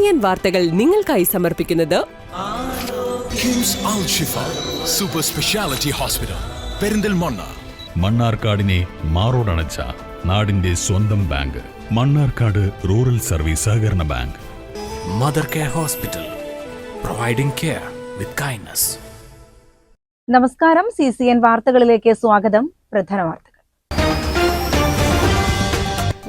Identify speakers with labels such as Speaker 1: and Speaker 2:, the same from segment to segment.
Speaker 1: CCN വാർത്തകൾ നിങ്ങൾക്കായി സമർപ്പിക്കുന്നത്
Speaker 2: കിംസ് അൽ ഷിഫ സൂപ്പർ സ്പെഷ്യാലിറ്റി ഹോസ്പിറ്റൽ പെരിന്തൽമണ്ണ.
Speaker 3: മണ്ണാർക്കാടിനെ മാറോടണച്ച നാടിന്റെ സ്വന്തം ബാങ്ക് മണ്ണാർക്കാട് റൂറൽ സർവീസ് സഹകരണ bank.
Speaker 2: Mother care hospital, providing care with kindness.
Speaker 4: നമസ്കാരം. CCN വാർത്തകളിലേക്ക് സ്വാഗതം. പ്രധാന വാർത്തകൾ.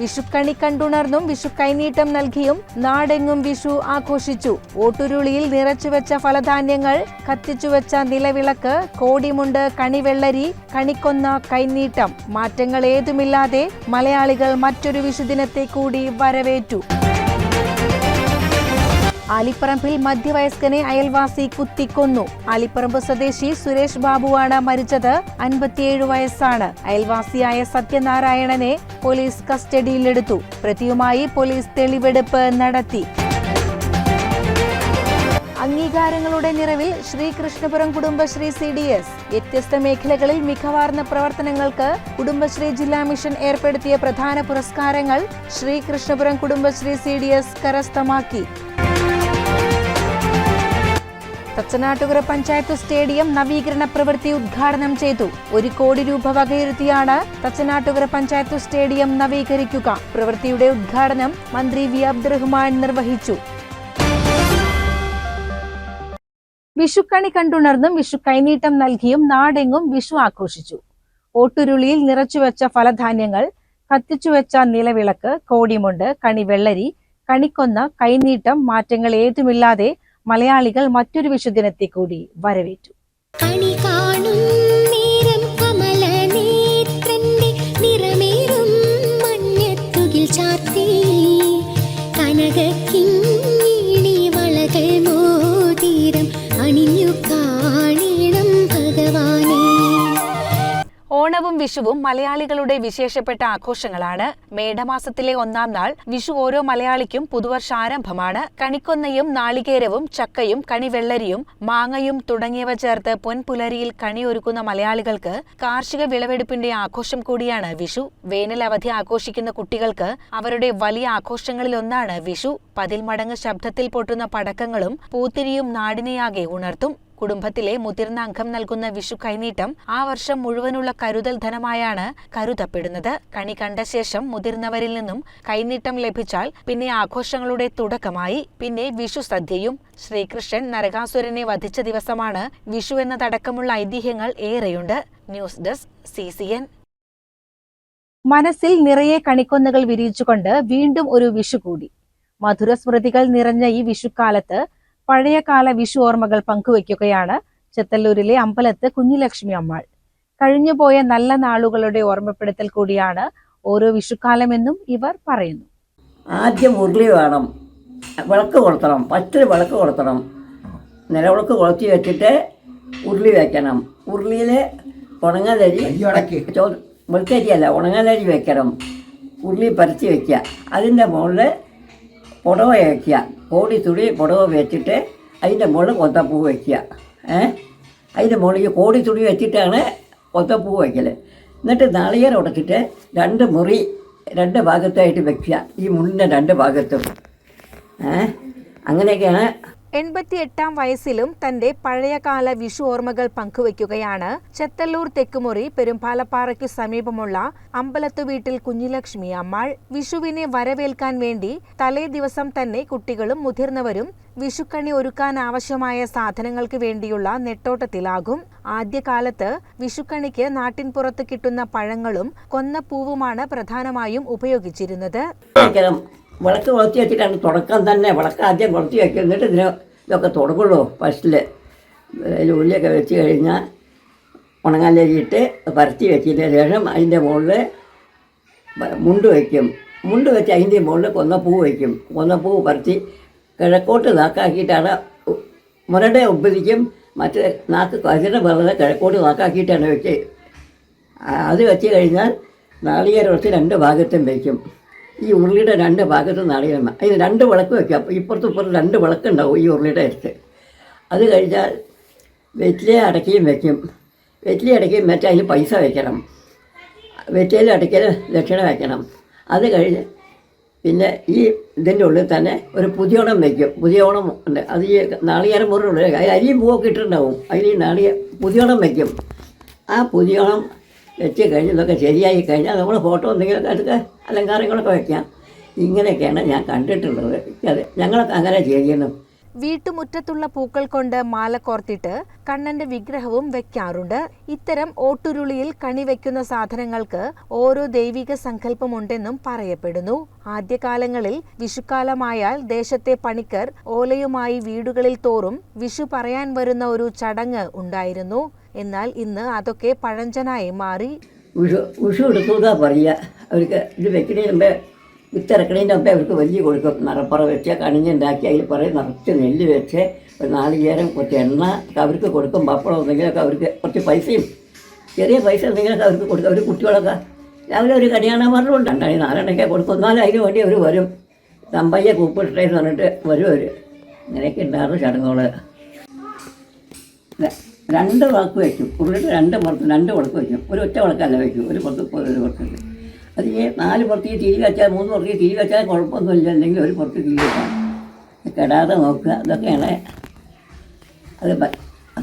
Speaker 4: വിഷുക്കണി കണ്ടുണർന്നും വിഷു കൈനീട്ടം നൽകിയും നാടെങ്ങും വിഷു ആഘോഷിച്ചു. ഓട്ടുരുളിയിൽ നിറച്ചുവെച്ച ഫലധാന്യങ്ങൾ, കത്തിച്ചുവെച്ച നിലവിളക്ക്, കോടിമുണ്ട്, കണിവെള്ളരി, കണിക്കൊന്ന, കൈനീട്ടം, മാറ്റങ്ങൾ ഏതുമില്ലാതെ മലയാളികൾ മറ്റൊരു വിഷുദിനത്തെ കൂടി വരവേറ്റു. ആലിപ്പറമ്പിൽ മധ്യവയസ്കനെ അയൽവാസി കുത്തിക്കൊന്നു. ആലിപ്പറമ്പ് സ്വദേശി സുരേഷ് ബാബുവാണ് മരിച്ചത്. 57 വയസ്സാണ്. അയൽവാസിയായ സത്യനാരായണനെ പോലീസ് കസ്റ്റഡിയിലെടുത്തു. പ്രതിയുമായി പോലീസ് തെളിവെടുപ്പ് നടത്തി. അംഗീകാരങ്ങളുടെ നിറവിൽ ശ്രീകൃഷ്ണപുരം കുടുംബശ്രീ CDS. വ്യത്യസ്ത മേഖലകളിൽ മികവാർന്ന പ്രവർത്തനങ്ങൾക്ക് കുടുംബശ്രീ ജില്ലാ മിഷൻ ഏർപ്പെടുത്തിയ പ്രധാന പുരസ്കാരങ്ങൾ ശ്രീകൃഷ്ണപുരം കുടുംബശ്രീ CDS കരസ്ഥമാക്കി. തച്ചനാട്ടുകര പഞ്ചായത്ത് സ്റ്റേഡിയം നവീകരണ പ്രവൃത്തി ഉദ്ഘാടനം ചെയ്തു. 1 കോടി രൂപ വകയിരുത്തിയാണ് തച്ചനാട്ടുകര പഞ്ചായത്ത് സ്റ്റേഡിയം നവീകരിക്കുക. പ്രവൃത്തിയുടെ ഉദ്ഘാടനം മന്ത്രി വി അബ്ദുറഹ്മാൻ നിർവഹിച്ചു. വിഷുക്കണി കണ്ടുണർന്നും വിഷു കൈനീട്ടം നൽകിയും നാടെങ്ങും വിഷു ആഘോഷിച്ചു. ഓട്ടുരുളിയിൽ നിറച്ചുവെച്ച ഫലധാന്യങ്ങൾ, കത്തിച്ചുവെച്ച നിലവിളക്ക്, കോടിമുണ്ട്, കണിവെള്ളരി, കണിക്കൊന്ന, കൈനീട്ടം, മാറ്റങ്ങൾ ഏതുമില്ലാതെ മലയാളികൾ മറ്റൊരു വിഷുദിനത്തെ കൂടി വരവേറ്റു. ഓണവും വിഷുവും മലയാളികളുടെ വിശേഷപ്പെട്ട ആഘോഷങ്ങളാണ്. മേടമാസത്തിലെ 1-ാം നാൾ വിഷു ഓരോ മലയാളിക്കും പുതുവർഷാരംഭമാണ്. കണിക്കൊന്നയും നാളികേരവും ചക്കയും കണിവെള്ളരിയും മാങ്ങയും തുടങ്ങിയവ ചേർത്ത് പൊൻപുലരിയിൽ കണിയൊരുക്കുന്ന മലയാളികൾക്ക് കാർഷിക വിളവെടുപ്പിന്റെ ആഘോഷം കൂടിയാണ് വിഷു. വേനൽ അവധി ആഘോഷിക്കുന്ന കുട്ടികൾക്ക് അവരുടെ വലിയ ആഘോഷങ്ങളിലൊന്നാണ് വിഷു. 10 മടങ്ങ് ശബ്ദത്തിൽ പൊട്ടുന്ന പടക്കങ്ങളും പൂത്തിരിയും നാടിനെയാകെ ഉണർത്തും. കുടുംബത്തിലെ മുതിർന്ന അംഗം നൽകുന്ന വിഷു കൈനീട്ടം ആ വർഷം മുഴുവനുള്ള കരുതൽ ധനമായാണ് കരുതപ്പെടുന്നത്. കണി കണ്ട ശേഷം മുതിർന്നവരിൽ നിന്നും കൈനീട്ടം ലഭിച്ചാൽ പിന്നെ ആഘോഷങ്ങളുടെ തുടക്കമായി. പിന്നെ വിഷു സദ്യയും. ശ്രീകൃഷ്ണൻ നരകാസുരനെ വധിച്ച ദിവസമാണ് വിഷു എന്നതടക്കമുള്ള ഐതിഹ്യങ്ങൾ ഏറെയുണ്ട്. News desk CCN. മനസ്സിൽ നിറയെ കണിക്കൊന്നകൾ വിരിയിച്ചുകൊണ്ട് വീണ്ടും ഒരു വിഷു കൂടി. മധുര സ്മൃതികൾ നിറഞ്ഞ ഈ വിഷുക്കാലത്ത് പഴയകാല വിഷു ഓർമ്മകൾ പങ്കുവയ്ക്കുകയാണ് ചെത്തല്ലൂരിലെ അമ്പലത്ത് കുഞ്ഞിലക്ഷ്മി അമ്മാൾ. കഴിഞ്ഞുപോയ നല്ല നാളുകളുടെ ഓർമ്മപ്പെടുത്തൽ കൂടിയാണ് ഓരോ വിഷുക്കാലമെന്നും ഇവർ പറയുന്നു.
Speaker 5: ആദ്യം ഉരുളി വേണം, വിളക്ക് കൊളുത്തണം, പച്ചൊരു വിളക്ക് കൊളുത്തണം. നിലവിളക്ക് കൊളുത്തി വെച്ചിട്ട് ഉരുളി വെക്കണം. ഉരുളിയിൽ ഉണങ്ങലരി, വെളുത്തരിയല്ല ഉണങ്ങലരി വെക്കണം. ഉരുളി പരത്തി വയ്ക്കുക. അതിൻ്റെ മുകളിൽ പുടവ വയ്ക്കുക. കോടി തുണി പുടവ വെച്ചിട്ട് അതിൻ്റെ മുകളിൽ കൊത്തപ്പൂ വയ്ക്കുക. അതിൻ്റെ മുകളിൽ ഈ കോടി തുണി വെച്ചിട്ടാണ് കൊത്തപ്പൂ വയ്ക്കൽ. എന്നിട്ട് നാളികേരം ഉടച്ചിട്ട് 2 മുറി 2 ഭാഗത്തായിട്ട് വയ്ക്കുക. ഈ മുള്ളിൻ്റെ 2 ഭാഗത്തും. അങ്ങനെയൊക്കെയാണ്.
Speaker 4: 88-ാം വയസ്സിലും തന്റെ പഴയകാല വിഷു ഓർമ്മകൾ പങ്കുവയ്ക്കുകയാണ് ചെത്തല്ലൂർ തെക്കുമുറി പെരുമ്പാലപ്പാറയ്ക്കു സമീപമുള്ള അമ്പലത്തു വീട്ടിൽ കുഞ്ഞിലക്ഷ്മി അമ്മാൾ. വിഷുവിനെ വരവേൽക്കാൻ വേണ്ടി തലേ ദിവസം തന്നെ കുട്ടികളും മുതിർന്നവരും വിഷുക്കണി ഒരുക്കാൻ ആവശ്യമായ സാധനങ്ങൾക്ക് വേണ്ടിയുള്ള നെട്ടോട്ടത്തിലാകും. ആദ്യകാലത്ത് വിഷുക്കണിക്ക് നാട്ടിൻപുറത്ത് കിട്ടുന്ന പഴങ്ങളും കൊന്നപ്പൂവുമാണ് പ്രധാനമായും ഉപയോഗിച്ചിരുന്നത്.
Speaker 5: വിളക്ക് കൊളുത്തി വെച്ചിട്ടാണ് തുടക്കം തന്നെ. വിളക്ക് ആദ്യം കൊളുത്തി വയ്ക്കും. എന്നിട്ട് ഇതൊക്കെ തുടങ്ങുള്ളൂ. ഫസ്റ്റിൽ ഉള്ളിയൊക്കെ വെച്ച് കഴിഞ്ഞാൽ ഉണങ്ങാലരിയിട്ട് പരത്തി വെച്ചതിന് ശേഷം അതിൻ്റെ മുകളിൽ മുണ്ട് വയ്ക്കും. മുണ്ട് വെച്ച് അതിൻ്റെ മുകളിൽ കൊന്നപ്പൂ വയ്ക്കും. കൊന്നപ്പൂ പരത്തി കിഴക്കോട്ട് നാക്കാക്കിയിട്ടാണ് മുരടെ ഉപ്പിരിക്കും. മറ്റേ നാക്ക് കതിരെ വെറുതെ കിഴക്കോട്ട് നാക്കാക്കിയിട്ടാണ് വെച്ച്. അത് വെച്ച് കഴിഞ്ഞാൽ നാളികേരം എടുത്ത് 2 ഭാഗത്തും വയ്ക്കും. ഈ ഉരുളിയുടെ 2 ഭാഗത്തും നാളികേരം. അതിന് 2 വിളക്ക് വയ്ക്കാം. ഇപ്പുറത്തും 2 വിളക്കുണ്ടാവും ഈ ഉരുളിയുടെ അടുത്ത്. അത് കഴിഞ്ഞാൽ വെറ്റില അടയ്ക്കുകയും വയ്ക്കും. വെറ്റില അടയ്ക്കുകയും വെച്ചാൽ അതിന് പൈസ വയ്ക്കണം. വെറ്റില അടയ്ക്കൽ ദക്ഷിണ വയ്ക്കണം. അത് കഴിഞ്ഞ് പിന്നെ ഈ ഇതിൻ്റെ ഉള്ളിൽ തന്നെ ഒരു പുതിയോണം വയ്ക്കും. പുതിയോണം ഉണ്ട്, അത് ഈ നാളികേരം മുറിയുണ്ട്, അതിൽ അരിയും പൂവൊക്കെ ഇട്ടിട്ടുണ്ടാവും. അതിൽ ഈ പുതിയോണം വയ്ക്കും. ആ പുതിയോണം വെച്ച് കഴിഞ്ഞ് ഇതൊക്കെ ശരിയായി കഴിഞ്ഞാൽ നമ്മൾ ഫോട്ടോ എന്തെങ്കിലുമൊക്കെ എടുക്കുക, അലങ്കാരങ്ങളൊക്കെ വയ്ക്കാം. ഇങ്ങനെയൊക്കെയാണ് ഞാൻ കണ്ടിട്ടുള്ളത്. അത് ഞങ്ങളൊക്കെ അങ്ങനെ ചെയ്യുന്നു.
Speaker 4: വീട്ടുമുറ്റത്തുള്ള പൂക്കൾ കൊണ്ട് മാല കോർത്തിട്ട് കണ്ണന്റെ വിഗ്രഹവും വെക്കാറുണ്ട്. ഇത്തരം ഓട്ടുരുളിയിൽ കണി വെക്കുന്ന സാധനങ്ങൾക്ക് ഓരോ ദൈവിക സങ്കല്പമുണ്ടെന്നും പറയപ്പെടുന്നു. ആദ്യകാലങ്ങളിൽ വിഷുക്കാലമായാൽ ദേശത്തെ പണിക്കർ ഓലയുമായി വീടുകളിൽ തോറും വിഷു പറയാൻ വരുന്ന ഒരു ചടങ്ങ് ഉണ്ടായിരുന്നു. എന്നാൽ ഇന്ന് അതൊക്കെ പഴഞ്ചനായി മാറി.
Speaker 5: വിഷു എടുക്കുക പറയുക. അവർക്ക് ഇത് വെക്കണേൻ്റെ വിത്തിറക്കണേൻ്റെ മുമ്പേ അവർക്ക് വലിയ കൊടുക്കും. നിറപ്പറ വെച്ച് കണിഞ്ഞുണ്ടാക്കി അതിൽ പറയും നിറച്ച് നെല്ല് വെച്ച് ഒരു നാളികേരം കുറച്ച് എണ്ണ അവർക്ക് കൊടുക്കും. പപ്പടം എന്തെങ്കിലുമൊക്കെ അവർക്ക് കുറച്ച് പൈസയും ചെറിയ പൈസ എന്തെങ്കിലുമൊക്കെ അവർക്ക് കൊടുക്കും. അവർ കുട്ടികളൊക്കെ രാവിലെ ഒരു കണിയാണന്മാരുണ്ട്, 4 കൊടുക്കും. എന്നാലും അതിന് വേണ്ടി അവർ വരും. തമ്പയ്യ കൂപ്പിട്ടേന്ന് പറഞ്ഞിട്ട് വരും അവർ. ഇങ്ങനെയൊക്കെ ഉണ്ടായിരുന്നു ചടങ്ങുകൾ. 2 വിളക്ക് വയ്ക്കും. ഉള്ളിട്ട് 2 പുറത്ത് 2 വിളക്ക് വയ്ക്കും. ഒരു ഒറ്റ വിളക്കല്ല വയ്ക്കും, ഒരു പുറത്ത് ഒരു പുറത്ത്. അത് ഈ 4 പുറത്തേക്ക് തിരി വെച്ചാൽ 3 പുറത്തേക്ക് തിരി വെച്ചാൽ കുഴപ്പമൊന്നുമില്ല. അല്ലെങ്കിൽ ഒരു പുറത്ത് തിരി വെക്കാം, കെടാതെ നോക്കുക. ഇതൊക്കെയാണ് അത്.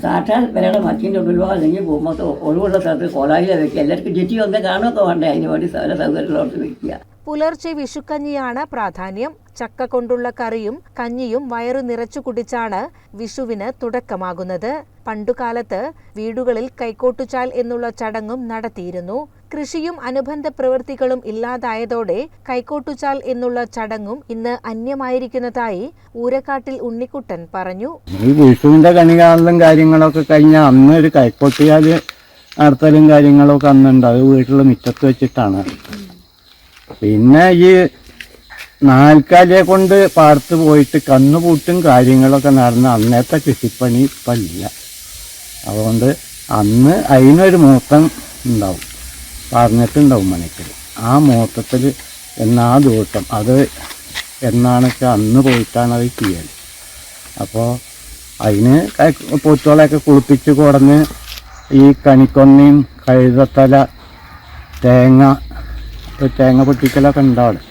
Speaker 5: സാക്ഷാൽ വിലയുടെ മറ്റീൻ്റെ ഉള്ളിലോ അല്ലെങ്കിൽ പോകുമ്പോൾ ഒഴിവുള്ള സ്ഥലത്ത് കോലായില വയ്ക്കുക. എല്ലാവർക്കും ചുറ്റി ഒന്ന് കാണുമൊക്കെ വേണ്ടേ, അതിന് വേണ്ടി സ്ഥല സൗകര്യമുള്ളവർക്ക് വയ്ക്കുക.
Speaker 4: പുലർച്ചെ വിഷുക്കഞ്ഞിയാണ് പ്രാധാന്യം. ചക്ക കൊണ്ടുള്ള കറിയും കഞ്ഞിയും വയറു നിറച്ചു കുടിച്ചാണ് വിഷുവിന് തുടക്കമാകുന്നത്. പണ്ടുകാലത്ത് വീടുകളിൽ കൈക്കോട്ടുചാൽ എന്നുള്ള ചടങ്ങും നടത്തിയിരുന്നു. കൃഷിയും അനുബന്ധ പ്രവൃത്തികളും ഇല്ലാതായതോടെ കൈക്കോട്ടുചാൽ എന്നുള്ള ചടങ്ങും ഇന്ന് അന്യമായിരിക്കുന്നതായി ഊരക്കാട്ടിൽ ഉണ്ണിക്കുട്ടൻ പറഞ്ഞു.
Speaker 6: ഈ വിഷുവിന്റെ കണികാണലും കാര്യങ്ങളൊക്കെ കഴിഞ്ഞാൽ അന്ന് ഒരു കൈക്കോട്ടുചാൽ നടത്തലും കാര്യങ്ങളൊക്കെ അന്നുണ്ട്. അത് വീട്ടിൽ മുറ്റത്ത് വെച്ചിട്ടാണ്. പിന്നെ ഈ നാൽക്കാലിയെ കൊണ്ട് പാടത്ത് പോയിട്ട് കന്നുപൂട്ടും കാര്യങ്ങളൊക്കെ നടന്ന് അന്നത്തെ കൃഷിപ്പണി ഇപ്പം ഇല്ല. അതുകൊണ്ട് അന്ന് അതിനൊരു മൂത്തം ഉണ്ടാവും, പറഞ്ഞിട്ടുണ്ടാവും മനക്കിൽ. ആ മൂത്തത്തിൽ എന്നാ ദിവസം അത് എന്നാണൊക്കെ അന്ന് പോയിട്ടാണ് അത് ചെയ്യൽ. അപ്പോൾ അതിന് പൂത്തോളയൊക്കെ കുളിപ്പിച്ച് കൊടുന്ന് ഈ കണിക്കൊന്നയും കഴുതത്തല തേങ്ങ പൊട്ടിക്കലൊക്കെ ഉണ്ടാവും.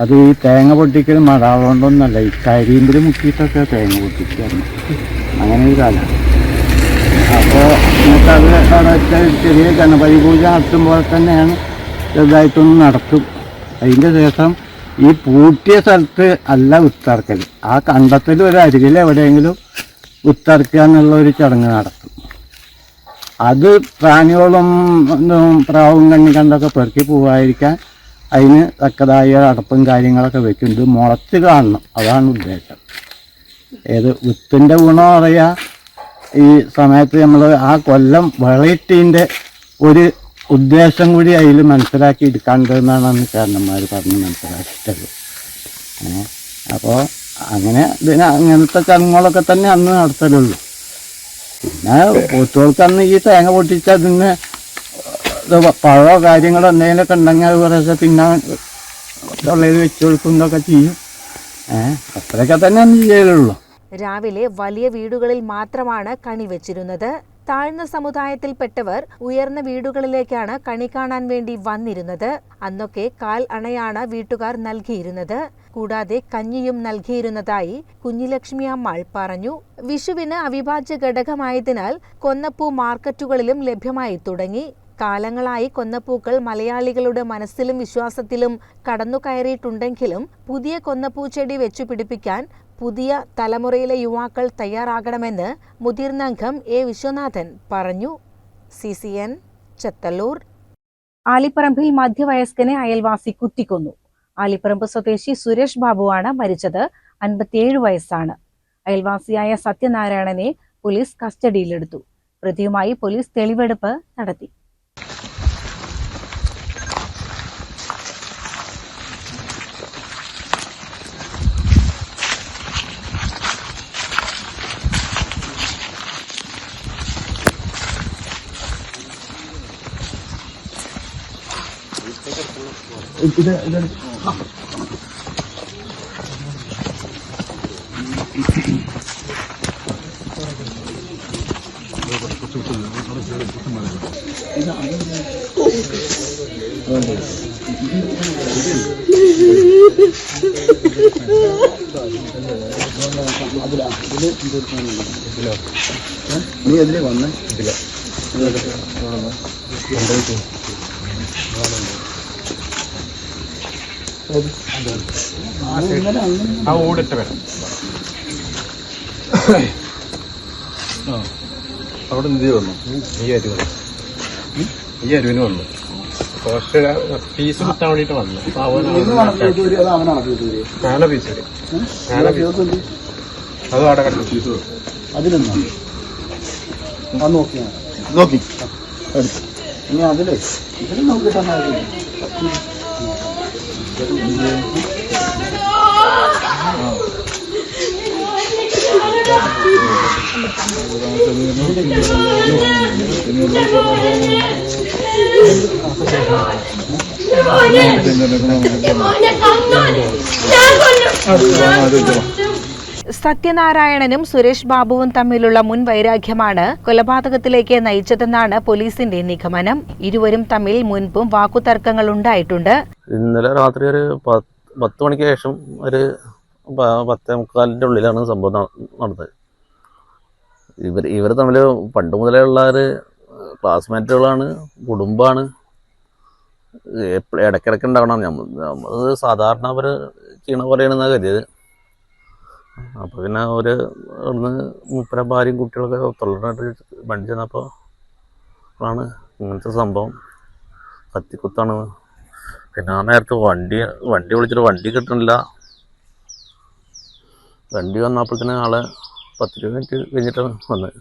Speaker 6: അത് ഈ തേങ്ങ പൊട്ടിക്കൽ മഴകൊണ്ടൊന്നല്ല, ഈ കരിമ്പിൽ മുക്കിയിട്ടൊക്കെ തേങ്ങ പൊട്ടിക്കായിരുന്നു. അങ്ങനെ ഒരു കാലം. അപ്പോൾ എന്നിട്ട് അത് അവിടെ വെച്ചാൽ ചെറിയ ഗണപതി പൂജ നടത്തുമ്പോൾ തന്നെയാണ് ചെറുതായിട്ടൊന്ന് നടത്തും. അതിൻ്റെ ശേഷം ഈ പൂട്ടിയ സ്ഥലത്ത് അല്ല വിത്തറക്കൽ, ആ കണ്ടത്തിൽ ഒരു അരികിൽ എവിടെയെങ്കിലും വിത്തറക്കുക എന്നുള്ള ഒരു ചടങ്ങ് നടത്തും. അത് പ്രാണികളും പ്രാവും കണ്ണി കണ്ടൊക്കെ പെറുക്കി പോകാതിരിക്കാൻ അതിന് തക്കതായ അടപ്പും കാര്യങ്ങളൊക്കെ വെക്കുന്നുണ്ട്. മുളച്ച് കാണണം, അതാണ് ഉദ്ദേശം. വിത്തിൻ്റെ ഗുണം പറയുക, ഈ സമയത്ത് നമ്മൾ ആ കൊല്ലം വിളയിട്ടതിൻ്റെ ഒരു ഉദ്ദേശം കൂടി അതിൽ മനസ്സിലാക്കി എടുക്കാണ്ടെന്നാണ് അന്ന് കാരണന്മാർ പറഞ്ഞ് മനസ്സിലാക്കിയിട്ടുള്ളത്. അപ്പോൾ അങ്ങനത്തെ ചടങ്ങുകളൊക്കെ തന്നെ അന്ന് നടത്തലുള്ളൂ. പിന്നെ പോത്തുകൾക്ക് അന്ന് ഈ തേങ്ങ പൊട്ടിച്ച് അതിന് പഴമോ കാര്യങ്ങളോ എന്തെങ്കിലുമൊക്കെ ഉണ്ടെങ്കിൽ അത് കുറേശ്ശെ പിന്നെ തൊള്ളയിൽ വെച്ച് കൊടുക്കുന്നതൊക്കെ ചെയ്യും. അത്രയൊക്കെ തന്നെ അന്ന് ചെയ്യലുള്ളൂ.
Speaker 4: രാവിലെ വലിയ വീടുകളിൽ മാത്രമാണ് കണി വെച്ചിരുന്നത്. താഴ്ന്ന സമുദായത്തിൽപ്പെട്ടവർ ഉയർന്ന വീടുകളിലേക്കാണ് കണി കാണാൻ വേണ്ടി വന്നിരുന്നത്. അന്നൊക്കെ കാൽ അണയാണ് വീട്ടുകാർ നൽകിയിരുന്നത്. കൂടാതെ കഞ്ഞിയും നൽകിയിരുന്നതായി കുഞ്ഞിലക്ഷ്മി അമ്മാൾ പറഞ്ഞു. വിഷുവിന് അവിഭാജ്യ ഘടകമായതിനാൽ കൊന്നപ്പൂ മാർക്കറ്റുകളിലും ലഭ്യമായി തുടങ്ങി. കാലങ്ങളായി കൊന്നപ്പൂക്കൾ മലയാളികളുടെ മനസ്സിലും വിശ്വാസത്തിലും കടന്നുകയറിയിട്ടുണ്ടെങ്കിലും പുതിയ കൊന്നപ്പൂച്ചെടി വെച്ചു പിടിപ്പിക്കാൻ പുതിയ തലമുറയിലെ യുവാക്കൾ തയ്യാറാകണമെന്ന് മുതിർന്ന അംഗം എ വിശ്വനാഥൻ പറഞ്ഞു. CCN ചത്തല്ലൂർ. ആലിപ്പറമ്പിൽ മധ്യവയസ്കനെ അയൽവാസി കുത്തിക്കൊന്നു. ആലിപ്പറമ്പ് സ്വദേശി സുരേഷ് ബാബുവാണ് മരിച്ചത്. 57 വയസ്സാണ്. അയൽവാസിയായ സത്യനാരായണനെ പോലീസ് കസ്റ്റഡിയിലെടുത്തു. പ്രതിയുമായി പോലീസ് തെളിവെടുപ്പ് നടത്തി.
Speaker 6: ഇത് നീ അതിലേ വന്നേ ഇതില
Speaker 2: ആ ഓടിട്ട് വരാം.
Speaker 7: അവിടെ നിധി വന്നു ഈ അരുവിന് വന്നു കുറച്ച് ഫീസ് കിട്ടാൻ വേണ്ടിട്ട് വന്നു. ഞാനാ ഫീസ് അത് അവിടെ കിടന്നു.
Speaker 6: അതിലൊന്നാ നോക്കി ഇനി അതിലേ ഇതിൽ നോക്കിട്ടാ
Speaker 4: സത്യനാരായണനും സുരേഷ് ബാബുവും തമ്മിലുള്ള മുൻ വൈരാഗ്യമാണ് കൊലപാതകത്തിലേക്ക് നയിച്ചതെന്നാണ് പോലീസിന്റെ നിഗമനം. ഇരുവരും തമ്മിൽ മുൻപും വാക്കുതർക്കങ്ങൾ ഉണ്ടായിട്ടുണ്ട്.
Speaker 8: ഇന്നലെ രാത്രി ഒരു 10 മണിക്ക് ശേഷം ഒരു 10:45 ഉള്ളിലാണ് സംഭവം നടന്നത്. ഇവർ തമ്മിൽ പണ്ട് മുതലേ ഉള്ള ഒരു ക്ലാസ്മേറ്റുകളാണ്, കുടുംബമാണ്. ഇടയ്ക്കിടയ്ക്ക് ഉണ്ടാവണം. നമ്മൾ സാധാരണ അവർ ചെയ്യണ പോലെയാണെന്നാണ് കരുതിയത്. അപ്പോൾ പിന്നെ ഒരു അവിടുന്ന് മുപ്പര ഭാര്യയും കുട്ടികളൊക്കെ തൊള്ളനായിട്ട് വണ്ടി ചെന്നപ്പോൾ ആണ് ഇങ്ങനത്തെ സംഭവം. കത്തിക്കുത്താണ്. പിന്നെ ആ നേരത്തെ വണ്ടി വിളിച്ചിട്ട് വണ്ടി കിട്ടണില്ല. വണ്ടി വന്നപ്പോഴത്തേന് ആളെ 10 മിനിറ്റ് കഴിഞ്ഞിട്ടാണ് വന്നത്.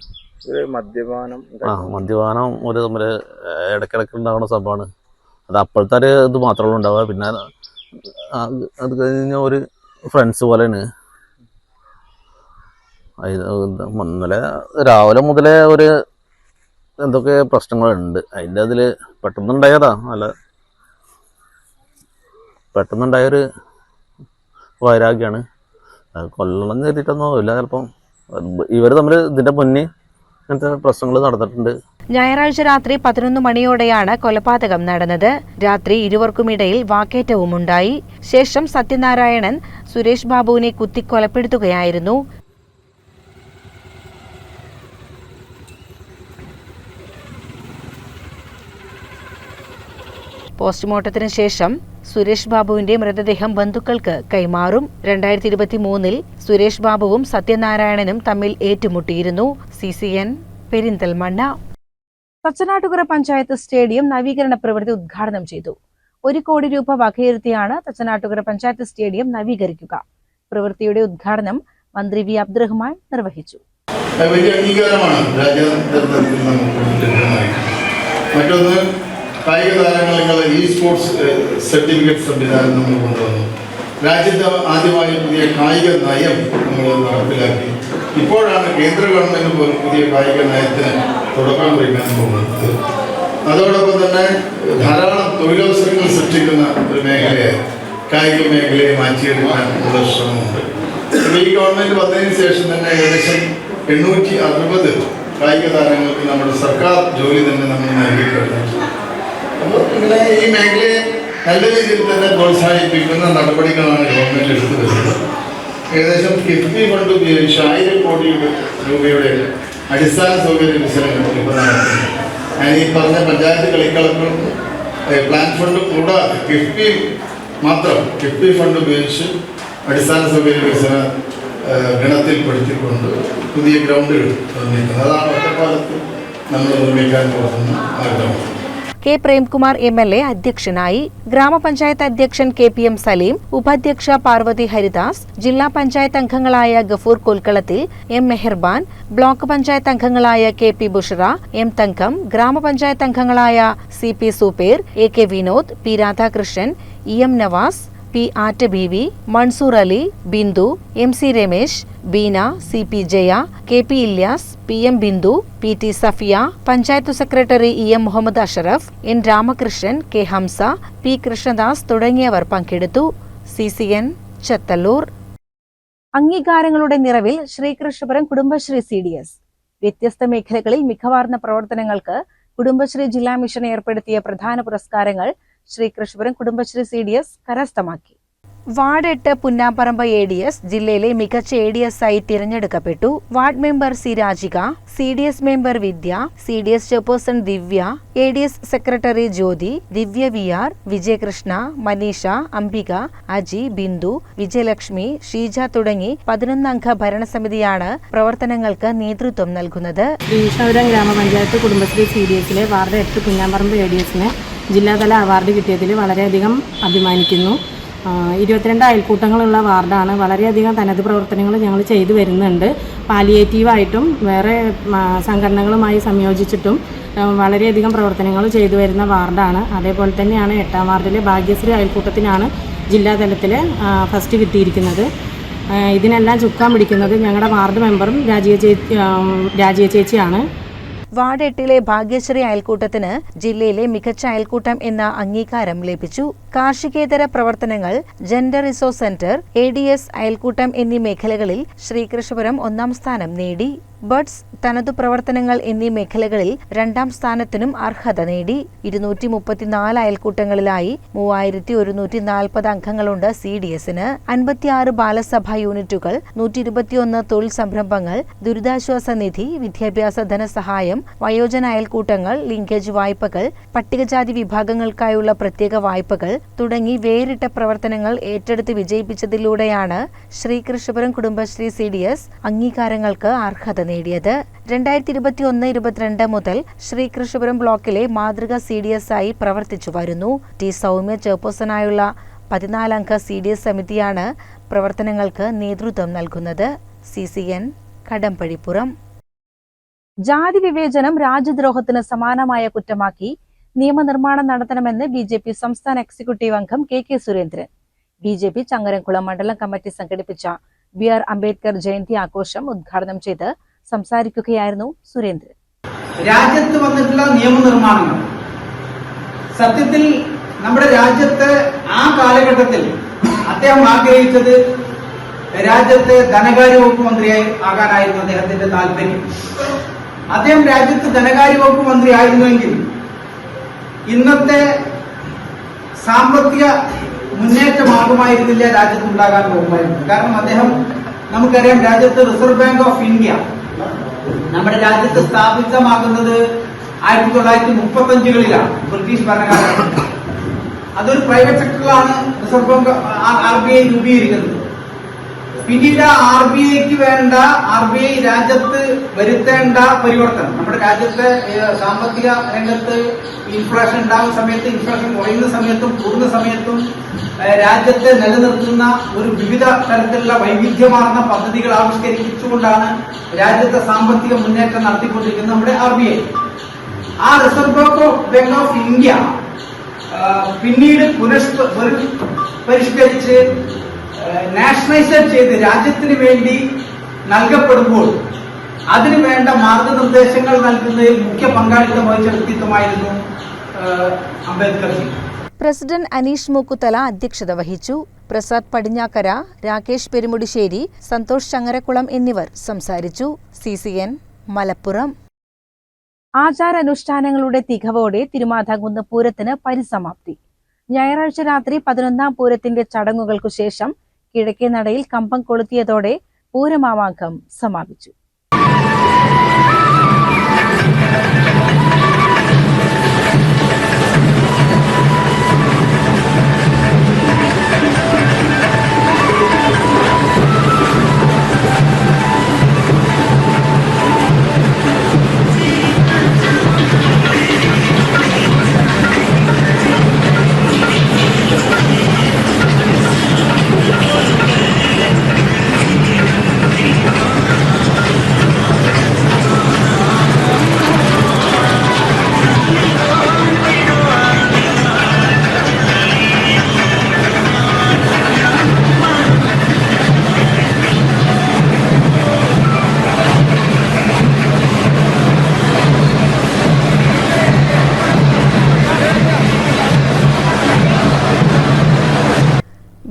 Speaker 8: മദ്യപാനം ഒരു തമ്മിൽ ഇടയ്ക്കിടയ്ക്ക് ഉണ്ടാകുന്ന സംഭവമാണ്. അത് അപ്പോഴത്തെ ഒരു ഇത് മാത്രമേ ഉണ്ടാവുക. പിന്നെ അത് കഴിഞ്ഞ ഒരു ഫ്രണ്ട്സ് പോലെയാണ്. ഇന്നലെ രാവിലെ മുതലേ ഒരു എന്തൊക്കെ പ്രശ്നങ്ങളുണ്ട്. അതിൻ്റെ അതിൽ പെട്ടെന്നുണ്ടായതാ. പെട്ടെന്നുണ്ടായൊരു വൈരാഗ്യമാണ്. കൊല്ലണം കരുതിയിട്ടൊന്നും ഇല്ല. ചിലപ്പം ഇവർ തമ്മിൽ ഇതിൻ്റെ മുന്നേ ഇങ്ങനത്തെ പ്രശ്നങ്ങൾ നടന്നിട്ടുണ്ട്.
Speaker 4: ഞായറാഴ്ച രാത്രി 11 മണിയോടെയാണ് കൊലപാതകം നടന്നത്. രാത്രി ഇരുവർക്കുമിടയിൽ വാക്കേറ്റവുമുണ്ടായി. ശേഷം സത്യനാരായണൻ സുരേഷ് ബാബുവിനെ കുത്തിക്കൊലപ്പെടുത്തുകയായിരുന്നു. പോസ്റ്റ്മോർട്ടത്തിന് ശേഷം സുരേഷ് ബാബുവിന്റെ മൃതദേഹം ബന്ധുക്കൾക്ക് കൈമാറും. 2023 സുരേഷ് ബാബുവും സത്യനാരായണനും തമ്മിൽ ഏറ്റുമുട്ടിയിരുന്നു. CCN പെരിന്തൽമണ്ണ. തച്ചനാട്ടുകര പഞ്ചായത്ത് സ്റ്റേഡിയം നവീകരണ പ്രവൃത്തി ഉദ്ഘാടനം ചെയ്തു. 1 കോടി രൂപ വകയിരുത്തിയാണ് തച്ചനാട്ടുകര പഞ്ചായത്ത് സ്റ്റേഡിയം നവീകരിക്കുക. പ്രവൃത്തിയുടെ ഉദ്ഘാടനം മന്ത്രി വി അബ്ദുറഹ്മാൻ നിർവഹിച്ചു.
Speaker 9: വലിയ അംഗീകാരമാണ് രാജ്യാന്തരതലത്തിൽ നമുക്ക്. മറ്റൊന്ന്, കായിക താരങ്ങൾ ഇ സ്പോർട്സ് സർട്ടിഫിക്കറ്റ് സംവിധാനം നമ്മൾ കൊണ്ടുവന്നു. രാജ്യത്ത് ആദ്യമായി പുതിയ കായിക നയം നമ്മൾ നടപ്പിലാക്കി. ഇപ്പോഴാണ് കേന്ദ്ര ഗവൺമെൻറ് പോലും പുതിയ കായിക നയത്തിന് തുടക്കം കുറിക്കാൻ പോകുന്നത്. അതോടൊപ്പം തന്നെ ധാരാളം തൊഴിലവസരങ്ങൾ സൃഷ്ടിക്കുന്ന ഒരു മേഖലയെ കായിക മേഖലയെ മാറ്റിയെടുക്കാനുള്ള ശ്രമമുണ്ട്. ഈ ഗവൺമെൻറ് വന്നതിന് ശേഷം തന്നെ ഏകദേശം 860 കായിക താരങ്ങൾക്ക് നമ്മുടെ സർക്കാർ ജോലി തന്നെ നമ്മൾ നൽകി കഴിഞ്ഞിട്ടുണ്ട്. അപ്പോൾ ഇങ്ങനെ ഈ മേഖലയെ നല്ല രീതിയിൽ തന്നെ പ്രോത്സാഹിപ്പിക്കുന്ന നടപടികളാണ് ഗവൺമെൻറ് എടുത്തു വരുന്നത്. ഏകദേശം കിഫ്ബി ഫണ്ട് ഉപയോഗിച്ച് 1000 കോടി രൂപയുടെ അടിസ്ഥാന സൗകര്യ വികസനങ്ങൾ ഇപ്പോൾ നടത്തുന്നു. ഞാൻ ഈ പറഞ്ഞ പഞ്ചായത്ത് കളിക്കളങ്ങളും പ്ലാൻ ഫണ്ട് കൂടാതെ കിഫ്ബി ഫണ്ട് ഉപയോഗിച്ച് അടിസ്ഥാന സൗകര്യ വികസന ഗണത്തിൽപ്പെടുത്തിക്കൊണ്ട് പുതിയ ഗ്രൗണ്ടുകൾ നിർമ്മിക്കുന്നത്. അതാണ് ഒറ്റപ്പാലത്ത് നമ്മൾ നിർമ്മിക്കാൻ പോകുന്ന ആഗ്രഹം.
Speaker 4: കെ പ്രേംകുമാർ MLA അധ്യക്ഷനായി. ഗ്രാമപഞ്ചായത്ത് അധ്യക്ഷൻ KPM സലീം, ഉപാധ്യക്ഷ പാർവതി ഹരിദാസ്, ജില്ലാ പഞ്ചായത്ത് അംഗങ്ങളായ ഗഫൂർ കൊൽക്കളത്തിൽ, M മെഹർബാൻ, ബ്ലോക്ക് പഞ്ചായത്ത് അംഗങ്ങളായ KP ബുഷറ, M തങ്കം, ഗ്രാമപഞ്ചായത്ത് അംഗങ്ങളായ CP Sooper, AK Vinod, P Radhakrishnan, EM Navas, P Attabeevi, Mansoor Ali, Bindu, MC Ramesh, Beena, CP Jaya, KP Ilyas, PM Bindu, PT Safiya, panchayat secretary EM Muhammad Ashraf, N Ramakrishnan, K Hamsa, P Krishnadas തുടങ്ങിയവർ പങ്കെടുത്തു. CCN ചത്തല്ലൂർ. അംഗീകാരങ്ങളുടെ നിറവിൽ ശ്രീകൃഷ്ണപുരം കുടുംബശ്രീ CDS. വ്യത്യസ്ത മേഖലകളിൽ മികവാർന്ന പ്രവർത്തനങ്ങൾക്ക് കുടുംബശ്രീ ജില്ലാ മിഷൻ ഏർപ്പെടുത്തിയ പ്രധാന പുരസ്കാരങ്ങൾ ശ്രീകൃഷ്ണപുരം കുടുംബശ്രീ CDS കരസ്ഥമാക്കി. വാർഡ് 8 പുന്നാപ്പറമ്പ് ADS ജില്ലയിലെ മികച്ച ADS ആയി തിരഞ്ഞെടുക്കപ്പെട്ടു. Ward member C Rajika, CDS member Vidya, CDS chairperson Divya, ADS secretary Jyothi, Divya VR, Vijayakrishna, Maneesha, Ambika, Aji, Bindu, Vijayalakshmi, Sheeja തുടങ്ങി 11 അംഗ ഭരണസമിതിയാണ് പ്രവർത്തനങ്ങൾക്ക് നേതൃത്വം നൽകുന്നത്.
Speaker 10: ശ്രീകൃഷ്ണപുരം ഗ്രാമപഞ്ചായത്ത് കുടുംബശ്രീ CDSലെ വാർഡ് 8 പുന്നാപ്പറമ്പ് ADSന് ജില്ലാതല അവാർഡ് കിട്ടിയതിൽ വളരെയധികം അഭിമാനിക്കുന്നു. 22 അയൽക്കൂട്ടങ്ങളുള്ള വാർഡാണ്. വളരെയധികം തനത് പ്രവർത്തനങ്ങൾ ഞങ്ങൾ ചെയ്തു വരുന്നുണ്ട്. പാലിയേറ്റീവായിട്ടും വേറെ സംഘടനകളുമായി സംയോജിച്ചിട്ടും വളരെയധികം പ്രവർത്തനങ്ങൾ ചെയ്തു വരുന്ന വാർഡാണ്. അതേപോലെ തന്നെയാണ് 8ാം വാർഡിലെ ഭാഗ്യശ്രീ അയൽക്കൂട്ടത്തിനാണ് ജില്ലാതലത്തിൽ ഫസ്റ്റ് കിട്ടിയിരിക്കുന്നത്. ഇതിനെല്ലാം ചുക്കാൻ പിടിക്കുന്നത് ഞങ്ങളുടെ വാർഡ് മെമ്പറും രാജിയ ചേച്ചിയാണ്.
Speaker 4: വാർഡ് 8ലെ ഭാഗ്യശ്രീ അയൽക്കൂട്ടത്തിന് ജില്ലയിലെ മികച്ച അയൽക്കൂട്ടം എന്ന അംഗീകാരം ലഭിച്ചു. കാർഷികേതര പ്രവർത്തനങ്ങൾ, ജെൻഡർ റിസോഴ്സ് സെന്റർ, ADS അയൽക്കൂട്ടം എന്നീ മേഖലകളിൽ ശ്രീകൃഷ്ണപുരം 1ാം സ്ഥാനം നേടി. ബഡ്സ്, തനതു പ്രവർത്തനങ്ങൾ എന്നീ മേഖലകളിൽ 2ാം സ്ഥാനത്തിനും അർഹത നേടി. 234 അയൽക്കൂട്ടങ്ങളിലായി 3140 അംഗങ്ങളുണ്ട് CDSന്. 56 ബാലസഭാ യൂണിറ്റുകൾ, 121 തൊഴിൽ സംരംഭങ്ങൾ, ദുരിതാശ്വാസ നിധി, വിദ്യാഭ്യാസ ധനസഹായം, വയോജന അയൽക്കൂട്ടങ്ങൾ, ലിങ്കേജ് വായ്പകൾ, പട്ടികജാതി വിഭാഗങ്ങൾക്കായുള്ള പ്രത്യേക വായ്പകൾ തുടങ്ങി വേറിട്ട പ്രവർത്തനങ്ങൾ ഏറ്റെടുത്ത് വിജയിപ്പിച്ചതിലൂടെയാണ് ശ്രീകൃഷ്ണപുരം കുടുംബശ്രീ CDS അംഗീകാരങ്ങൾക്ക് അർഹത നേടിയത്. 2021-22 മുതൽ ശ്രീകൃഷ്ണപുരം ബ്ലോക്കിലെ മാതൃക CDS ആയി പ്രവർത്തിച്ചു വരുന്നു. T സൗമ്യ ചെയർപേഴ്സണായുള്ള 14 അംഗ CDS സമിതിയാണ് പ്രവർത്തനങ്ങൾക്ക് നേതൃത്വം നൽകുന്നത്. CCN കടമ്പഴിപ്പുറം. ജാതി വിവേചനം രാജ്യദ്രോഹത്തിന് സമാനമായ കുറ്റമാക്കി നിയമനിർമ്മാണം നടത്തണമെന്ന് BJP സംസ്ഥാന എക്സിക്യൂട്ടീവ് അംഗം KK സുരേന്ദ്രൻ. BJP ചങ്ങരംകുളം മണ്ഡലം കമ്മിറ്റി സംഘടിപ്പിച്ച BR അംബേദ്കർ ജയന്തി ആഘോഷം ഉദ്ഘാടനം ചെയ്ത് സംസാരിക്കുകയായിരുന്നു സുരേന്ദ്രൻ.
Speaker 11: രാജ്യത്ത് വന്നിട്ടുള്ള നിയമനിർമ്മാണങ്ങൾ സത്യത്തിൽ നമ്മുടെ രാജ്യത്ത് ആ കാലഘട്ടത്തിൽ അദ്ദേഹം ആഗ്രഹിച്ചത് രാജ്യത്തെ ധനകാര്യ വകുപ്പ് മന്ത്രിയായി ആകാനായിരുന്നു അദ്ദേഹത്തിന്റെ താല്പര്യം. അദ്ദേഹം രാജ്യത്ത് ധനകാര്യ വകുപ്പ് മന്ത്രി ആയിരുന്നുവെങ്കിൽ ഇന്നത്തെ സാമ്പത്തിക മുന്നേറ്റമാകുമായിരുന്നില്ല രാജ്യത്തുണ്ടാകാൻ പോകുമായിരുന്നു. കാരണം അദ്ദേഹം, നമുക്കറിയാം, രാജ്യത്ത് റിസർവ് ബാങ്ക് ഓഫ് ഇന്ത്യ നമ്മുടെ രാജ്യത്ത് സ്ഥാപിതമാകുന്നത് 1935-കളിലാണ്, ബ്രിട്ടീഷ് ഭരണകാലത്ത്. അതൊരു പ്രൈവറ്റ് സെക്ടറിലാണ് റിസർവ് ബാങ്ക് RBI രൂപീകരിക്കുന്നത്. പിന്നീട് RBIക്ക് വേണ്ട, RBI രാജ്യത്ത് വരുത്തേണ്ട പരിവർത്തനം, നമ്മുടെ രാജ്യത്തെ സാമ്പത്തിക രംഗത്ത് ഇൻഫ്ലേഷൻ ഉണ്ടാകുന്ന സമയത്ത്, ഇൻഫ്ലേഷൻ കുറയുന്ന സമയത്തും കൂടുന്ന സമയത്തും രാജ്യത്തെ നിലനിർത്തുന്ന ഒരു വിവിധ തരത്തിലുള്ള വൈവിധ്യമാർന്ന പദ്ധതികൾ ആവിഷ്കരിച്ചുകൊണ്ടാണ് രാജ്യത്തെ സാമ്പത്തിക മുന്നേറ്റം നടത്തിക്കൊണ്ടിരിക്കുന്നത് നമ്മുടെ RBI. ആ റിസർവ് ബാങ്ക് ഓഫ് ഇന്ത്യ പിന്നീട് പരിഷ്കരിച്ച് നാഷണലൈസ് ചെയ്ത് രാജ്യത്തിന് വേണ്ടി നൽകപ്പെടുമ്പോൾ അതിനു വേണ്ട മാർഗനിർദ്ദേശങ്ങൾ നൽകുന്നതിൽ മുഖ്യ പങ്കാളിത്തം വഹിച്ച വ്യക്തിത്വമായിരുന്നു അംബേദ്കർജി.
Speaker 4: പ്രസിഡന്റ് അനീഷ് മൂക്കുത്തല അധ്യക്ഷത വഹിച്ചു. പ്രസാദ് പടിഞ്ഞാക്കര, രാകേഷ് പെരുമുടിശ്ശേരി, സന്തോഷ് ചങ്ങരക്കുളം എന്നിവർ സംസാരിച്ചു. CCN മലപ്പുറം. ആചാരാനുഷ്ഠാനങ്ങളുടെ തികവോടെ തിരുമാധാംകുന്ന് പൂരത്തിന് പരിസമാപ്തി. ഞായറാഴ്ച രാത്രി 11ാം പൂരത്തിന്റെ ചടങ്ങുകൾക്കു ശേഷം കിഴക്കേ നടയിൽ കമ്പം കൊളുത്തിയതോടെ പൂരമാമാങ്കം സമാപിച്ചു.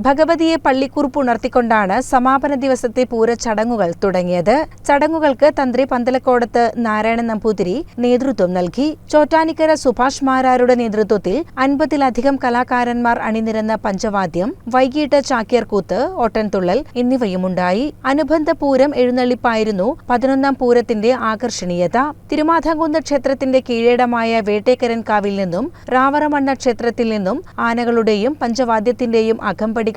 Speaker 4: ഭഗവതിയെ പള്ളിക്കുറുപ്പ് ഉണർത്തിക്കൊണ്ടാണ് സമാപന ദിവസത്തെ പൂരച്ചടങ്ങുകൾ തുടങ്ങിയത്. ചടങ്ങുകൾക്ക് തന്ത്രി പന്തലക്കോടത്ത് നാരായണൻ നമ്പൂതിരി നേതൃത്വം നൽകി. ചോറ്റാനിക്കര സുഭാഷ് മാരാരുടെ നേതൃത്വത്തിൽ 50-ലധികം കലാകാരന്മാർ അണിനിരന്ന പഞ്ചവാദ്യം, വൈകിട്ട് ചാക്യാർകൂത്ത്, ഓട്ടൻതുള്ളൽ എന്നിവയുമുണ്ടായി. അനുബന്ധ പൂരം എഴുന്നള്ളിപ്പായിരുന്നു 11ാം പൂരത്തിന്റെ ആകർഷണീയത. തിരുമാധാംകുന്ന് ക്ഷേത്രത്തിന്റെ കീഴേടമായ വേട്ടേക്കരൻ കാവിൽ നിന്നും റാവറമണ്ണ ക്ഷേത്രത്തിൽ നിന്നും ആനകളുടെയും പഞ്ചവാദ്യത്തിന്റെയും അകമ്പടികളോടെ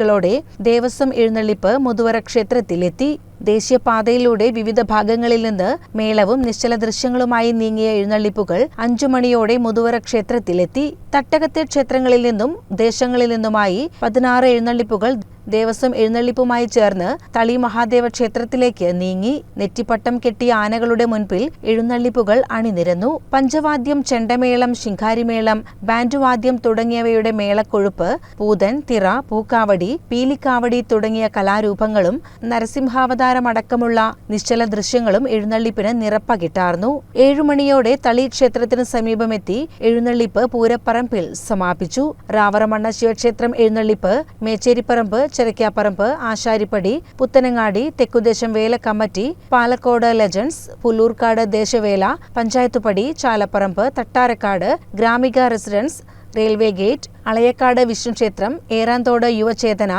Speaker 4: ദേവസ്വം എഴുന്നള്ളിപ്പ് മുതുവറ ക്ഷേത്രത്തിലെത്തി. ദേശീയപാതയിലൂടെ വിവിധ ഭാഗങ്ങളിൽ നിന്ന് മേളവും നിശ്ചല ദൃശ്യങ്ങളുമായി നീങ്ങിയ എഴുന്നള്ളിപ്പുകൾ 5 മണിയോടെ മുതുവറ ക്ഷേത്രത്തിലെത്തി. തട്ടകത്തെ ക്ഷേത്രങ്ങളിൽ നിന്നും ദേശങ്ങളിൽ നിന്നുമായി 16 എഴുന്നള്ളിപ്പുകൾ ദേവസ്വം എഴുന്നള്ളിപ്പുമായി ചേർന്ന് തളി മഹാദേവ ക്ഷേത്രത്തിലേക്ക് നീങ്ങി. നെറ്റിപ്പട്ടം കെട്ടിയ ആനകളുടെ മുൻപിൽ എഴുന്നള്ളിപ്പുകൾ അണിനിരന്നു. പഞ്ചവാദ്യം, ചെണ്ടമേളം, ശിങ്കാരിമേളം, ബാൻഡുവാദ്യം തുടങ്ങിയവയുടെ മേളക്കൊഴുപ്പ്, പൂതൻ, തിറ, പൂക്കാവടി, പീലിക്കാവടി തുടങ്ങിയ കലാരൂപങ്ങളും നരസിംഹാവതാരമടക്കമുള്ള നിശ്ചല ദൃശ്യങ്ങളും എഴുന്നള്ളിപ്പിന് നിറപ്പകിട്ടാർന്നു. 7 മണിയോടെ തളി ക്ഷേത്രത്തിന് സമീപമെത്തി എഴുന്നള്ളിപ്പ് പൂരപ്പറമ്പിൽ സമാപിച്ചു. റാവറമണ്ണ ശിവക്ഷേത്രം എഴുന്നള്ളിപ്പ് മേച്ചേരിപ്പറമ്പ്, Cherakkaparamba, Asharippadi, Puthanangadi, Thekkudesam Vela committee, Palakkode legends, Pullurkkad Desavela, Panchayathupadi, Chalapparamba, Thattarakkad, Gramika residence, railway gate, Alayakkad വിഷ്ണുക്ഷേത്രം, ഏറാന്തോട് യുവചേതന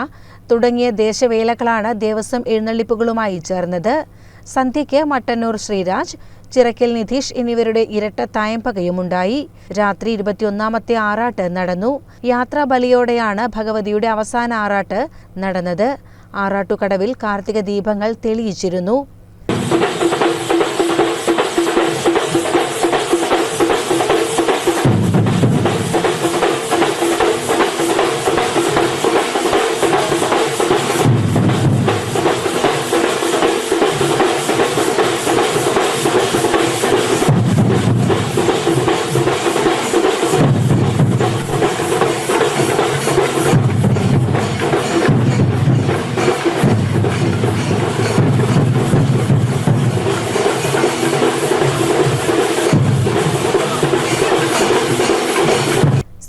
Speaker 4: തുടങ്ങിയ ദേശവേലകളാണ് ദേവസ്വം എഴുന്നള്ളിപ്പുകളുമായി ചേർന്നത്. സന്ധ്യയ്ക്ക് മട്ടന്നൂർ ശ്രീരാജ്, ചിറക്കൽ നിധീഷ് എന്നിവരുടെ ഇരട്ട തായമ്പകയുമുണ്ടായി. രാത്രി 21ാമത്തെ ആറാട്ട് നടന്നു. യാത്രാബലിയോടെയാണ് ഭഗവതിയുടെ അവസാന ആറാട്ട് നടന്നത്. ആറാട്ടുകടവിൽ കാർത്തിക ദീപങ്ങൾ തെളിയിച്ചിരുന്നു.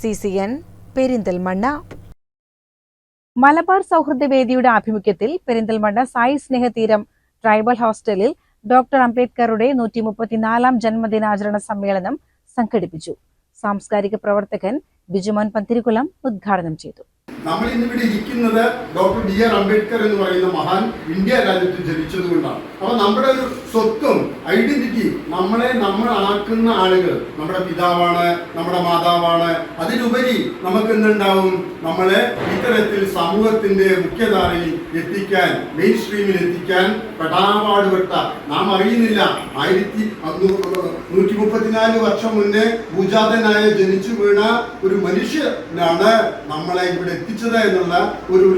Speaker 4: CCN പെരിന്തൽമണ്ണ. മലബാർ സൗഹൃദവേദിയുടെ ആഭിമുഖ്യത്തിൽ പെരിന്തൽമണ്ണ സായി സ്നേഹതീരം ട്രൈബൽ ഹോസ്റ്റലിൽ ഡോക്ടർ അംബേദ്കറുടെ 134ാം ജന്മദിനാചരണ സമ്മേളനം സംഘടിപ്പിച്ചു. സാംസ്കാരിക പ്രവർത്തകൻ ബിജുമോൻ പന്തിരികുളം ഉദ്ഘാടനം ചെയ്തു.
Speaker 9: നമ്മൾ ഇന്നിവിടെ ഇരിക്കുന്നത് ഡോക്ടർ BR അംബേദ്കർ എന്ന് പറയുന്ന മഹാൻ ഇന്ത്യ രാജ്യത്ത് ജനിച്ചതുകൊണ്ടാണ്. അപ്പൊ നമ്മുടെ ഒരു സ്വത്വം, ഐഡന്റിറ്റി, നമ്മൾ ആക്കുന്ന ആളുകൾ നമ്മുടെ പിതാവാണ്, നമ്മുടെ മാതാവാണ്. അതിലുപരി നമുക്ക് എന്തുണ്ടാവും, നമ്മളെ ഇത്തരത്തിൽ സമൂഹത്തിന്റെ മുഖ്യധാരയിൽ എത്തിക്കാൻ, മെയിൻ സ്ട്രീമിൽ എത്തിക്കാൻ പെടാപാടുപെട്ട, നാം അറിയുന്നില്ല, 1134 വർഷം മുന്നേ ഭൂജാതനായ ജനിച്ചു വീണ ഒരു മനുഷ്യനാണ് നമ്മളെ ഇവിടെ എത്തിച്ചത് എന്നുള്ള ഒരു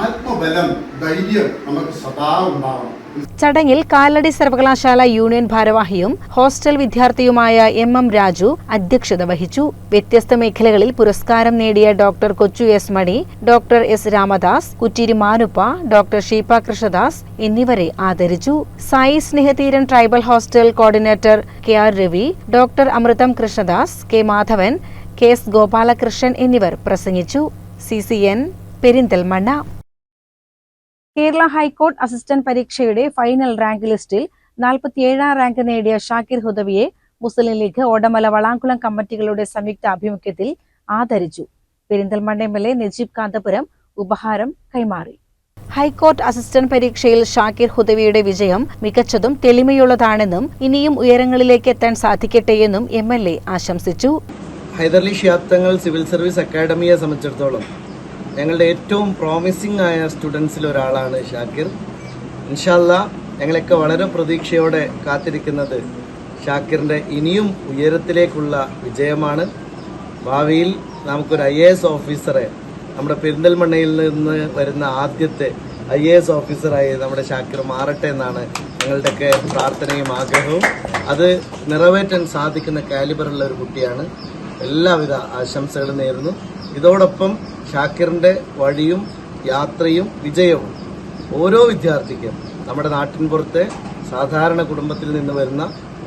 Speaker 9: ആത്മബലം, ധൈര്യം നമുക്ക് സദാ ഉണ്ടാവണം.
Speaker 4: ചടങ്ങിൽ കാലടി സർവകലാശാല യൂണിയൻ ഭാരവാഹിയും ഹോസ്റ്റൽ വിദ്യാർത്ഥിയുമായ MM രാജു അധ്യക്ഷത വഹിച്ചു. വ്യത്യസ്ത മേഖലകളിൽ പുരസ്കാരം നേടിയ doctor Kochu S Mani, doctor S Ramadas, Kuttiri Manuppa, doctor Sheepa Krishnadas എന്നിവരെ ആദരിച്ചു. Sai Snehatheeran tribal hostel coordinator KR Ravi, doctor Amritham Krishnadas, K Madhavan, KS Gopalakrishnan എന്നിവർ പ്രസംഗിച്ചു. CCN പെരിന്തൽമണ്ണ. കേരള ഹൈക്കോടതി അസിസ്റ്റന്റ് പരീക്ഷയുടെ ഫൈനൽ റാങ്ക് ലിസ്റ്റിൽ 47ാം റാങ്ക് നേടിയ ഷാക്കിർ ഹുദവിയെ മുസ്ലിം ലീഗ് ഓടമല വളാങ്കുളം കമ്മിറ്റികളുടെ സംയുക്ത ആഭിമുഖ്യത്തിൽ ആദരിച്ചു. പെരിന്തൽമണ്ണ MLA നജീബ് കാന്തപുരം ഉപഹാരം കൈമാറി. ഹൈക്കോടതി അസിസ്റ്റന്റ് പരീക്ഷയിൽ ഷാക്കിർ ഹുദവിയുടെ വിജയം മികച്ചതും തെളിമയുള്ളതാണെന്നും ഇനിയും ഉയരങ്ങളിലേക്ക് എത്താൻ സാധിക്കട്ടെയെന്നും MLA ആശംസിച്ചു.
Speaker 12: ഹൈദർലി ശിഹാബ് തങ്ങൾ സിവിൽ സർവീസ് അക്കാഡമിയെ സംബന്ധിച്ചിടത്തോളം ഞങ്ങളുടെ ഏറ്റവും പ്രോമിസിംഗ് ആയ സ്റ്റുഡൻസിൽ ഒരാളാണ് ഷാക്കിർ. ഇൻഷാല്ലാ ഞങ്ങളൊക്കെ വളരെ പ്രതീക്ഷയോടെ കാത്തിരിക്കുന്നത് ഷാക്കിറിൻ്റെ ഇനിയും ഉയരത്തിലേക്കുള്ള വിജയമാണ്. ഭാവിയിൽ നമുക്കൊരു IAS ഓഫീസറെ, നമ്മുടെ പെരിന്തൽമണ്ണയിൽ നിന്ന് വരുന്ന ആദ്യത്തെ IAS ഓഫീസറായി നമ്മുടെ ഷാക്കിർ മാറട്ടെ എന്നാണ് ഞങ്ങളുടെയൊക്കെ പ്രാർത്ഥനയും ആഗ്രഹവും. അത് നിറവേറ്റാൻ സാധിക്കുന്ന കാലിബറുള്ള ഒരു കുട്ടിയാണ്. എല്ലാവിധ ആശംസകളും നേരുന്നു. ഇതോടൊപ്പം ഷാക്കിറിൻ്റെ വഴിയും യാത്രയും വിജയവും ഓരോ വിദ്യാർത്ഥിക്കും, നമ്മുടെ നാട്ടിൻപുറത്തെ സാധാരണ കുടുംബത്തിൽ നിന്ന് വരുന്ന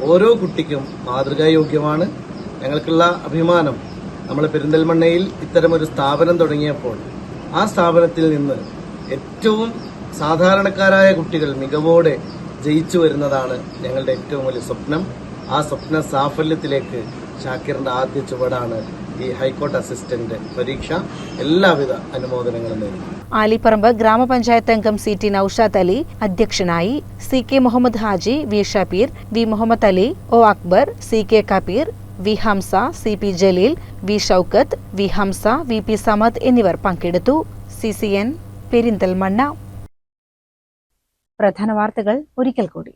Speaker 12: ഓരോ കുട്ടിക്കും മാതൃകായോഗ്യമാണ്. ഞങ്ങൾക്കുള്ള അഭിമാനം, നമ്മൾ പെരിന്തൽമണ്ണയിൽ ഇത്തരമൊരു സ്ഥാപനം തുടങ്ങിയപ്പോൾ ആ സ്ഥാപനത്തിൽ നിന്ന് ഏറ്റവും സാധാരണക്കാരായ കുട്ടികൾ മികവോടെ ജയിച്ചു വരുന്നതാണ് ഞങ്ങളുടെ ഏറ്റവും വലിയ സ്വപ്നം. ആ സ്വപ്ന സാഫല്യത്തിലേക്ക് ഷാക്കിറിന്റെ ആദ്യ ചുവടാണ് ഈ ഹൈക്കോർട്ട് അസിസ്റ്റന്റ് പരീക്ഷ. എല്ലാവിധ അനുമോദനങ്ങളും നേരുന്നു.
Speaker 4: ആലിപ്പറമ്പ് ഗ്രാമപഞ്ചായത്ത് അംഗം CT നൌഷാദ് അലി അധ്യക്ഷനായി. CK Muhammad Haji, V Shabeer, V Muhammad Ali, O Akbar, CK Kabeer, V Hamsa, CP Jaleel, V Shoukath, V Hamsa, VP Samad എന്നിവർ പങ്കെടുത്തു. CCN പെരിന്തൽമണ്ണ. പ്രധാന വാർത്തകൾ ഒരിക്കൽ കൂടി.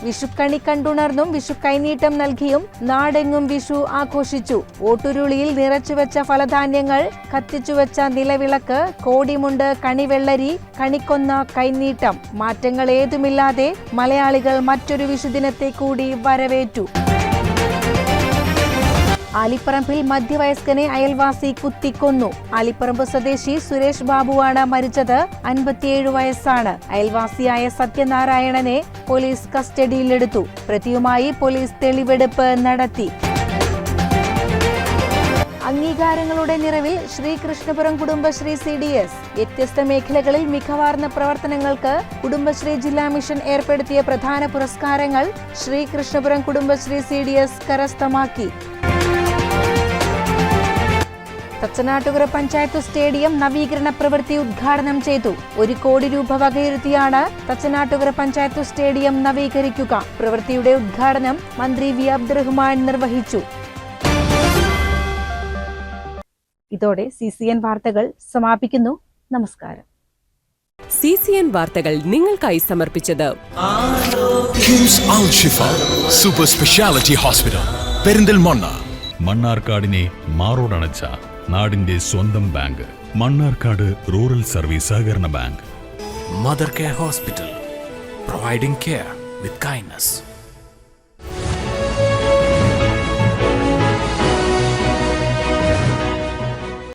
Speaker 4: വിഷുക്കണി കണ്ടുണർന്നും വിഷു കൈനീട്ടം നൽകിയും നാടെങ്ങും വിഷു ആഘോഷിച്ചു. ഓട്ടുരുളിയിൽ നിറച്ചുവെച്ച ഫലധാന്യങ്ങൾ, കത്തിച്ചുവെച്ച നിലവിളക്ക്, കോടിമുണ്ട്, കണിവെള്ളരി, കണിക്കൊന്ന, കൈനീട്ടം, മാറ്റങ്ങൾ ഏതുമില്ലാതെ മലയാളികൾ മറ്റൊരു വിഷുദിനത്തെ കൂടി വരവേറ്റു. ആലിപ്പറമ്പിൽ മധ്യവയസ്കനെ അയൽവാസി കുത്തിക്കൊന്നു. ആലിപ്പറമ്പ് സ്വദേശി സുരേഷ് ബാബുവാണ് മരിച്ചത്. 57 വയസ്സാണ്. അയൽവാസിയായ സത്യനാരായണനെ പോലീസ് കസ്റ്റഡിയിലെടുത്തു. പ്രതിയുമായി പോലീസ് തെളിവെടുപ്പ് നടത്തി. അംഗീകാരങ്ങളുടെ നിറവിൽ ശ്രീകൃഷ്ണപുരം കുടുംബശ്രീ CDS. വ്യത്യസ്ത മേഖലകളിൽ മികവാർന്ന പ്രവർത്തനങ്ങൾക്ക് കുടുംബശ്രീ ജില്ലാ മിഷൻ ഏർപ്പെടുത്തിയ പ്രധാന പുരസ്കാരങ്ങൾ ശ്രീകൃഷ്ണപുരം കുടുംബശ്രീ CDS കരസ്ഥമാക്കി. തച്ചനാട്ടുകര പഞ്ചായത്ത് സ്റ്റേഡിയം നവീകരണ പ്രവൃത്തി ഉദ്ഘാടനം ചെയ്തു. 1 കോടി രൂപ വകയിരുത്തിയാണ് തച്ചനാട്ടുകര പഞ്ചായത്ത് സ്റ്റേഡിയം നവീകരിക്കുക. പ്രവൃത്തിയുടെ ഉദ്ഘാടനം മന്ത്രി വി അബ്ദുറഹ്മാൻ നിർവഹിച്ചു. ഇതോടെ CCN വാർത്തകൾ സമാപിക്കുന്നു. നമസ്കാരം.
Speaker 1: CCN വാർത്തകൾ നിങ്ങൾക്കായി സമർപ്പിച്ചത്
Speaker 2: കിംസ് അൽ ഷിഫ സൂപ്പർ സ്പെഷ്യാലിറ്റി ഹോസ്പിറ്റൽ പെരിന്തൽമണ്ണ.
Speaker 3: മണ്ണാർക്കാടിനെ മാറോടണച്ച നാടിന്റെ സ്വന്തം ബാങ്ക് മണ്ണാർക്കാട് റൂറൽ സർവീസ് സഹകരണ bank.
Speaker 2: Mother care hospital, providing care with kindness.